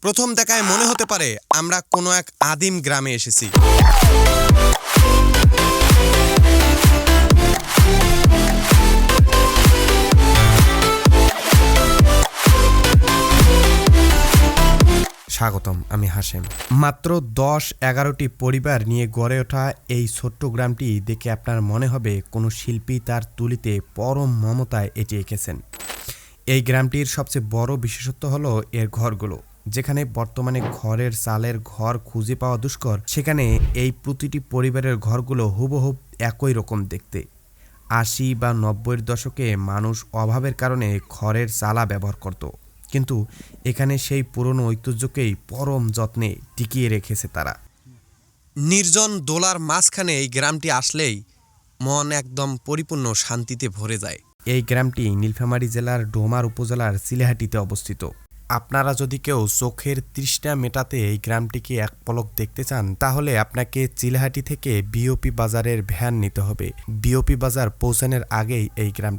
প্রথম দেখায় মনে হতে পারে আমরা কোনো এক আদিম গ্রামে এসেছি। স্বাগতম, আমি হাশেম। মাত্র 10-11টি পরিবার নিয়ে গড়ে ওঠা এই ছোট্ট গ্রামটি দেখে আপনার মনে হবে কোনো শিল্পী তার তুলিতে পরম মমতায় এটি এঁকেছেন। এই গ্রামটির সবচেয়ে বড় বিশেষত্ব হলো এর ঘরগুলো। যেখানে বর্তমানে খড়ের চালের ঘর খুঁজে পাওয়া দুষ্কর, সেখানে এই প্রতিটি পরিবারের ঘরগুলো হুবহু একই রকম দেখতে। 80 বা 90-এর দশকে মানুষ অভাবের কারণে খড়ের চালা ব্যবহার করত, কিন্তু এখানে সেই পুরনো ঐতিহ্যকেই পরম যত্নে টিকিয়ে রেখেছে তারা। নির্জন দোলার মাঝখানে এই গ্রামটি আসলেই মন একদম পরিপূর্ণ শান্তিতে ভরে যায়। এই গ্রামটি নীলফামারী জেলার ডোমার উপজেলার চিলেহাটিতে অবস্থিত। আপনারা যদি কেউ চোখের তৃষ্ণা মেটাতে এই গ্রামটিকে এক পলক দেখতে চান, তাহলে আপনাকে চিলেহাটি থেকে বিওপি বাজারের ভ্যান নিতে হবে। বিওপি বাজার পৌঁছানোর আগেই এই গ্রাম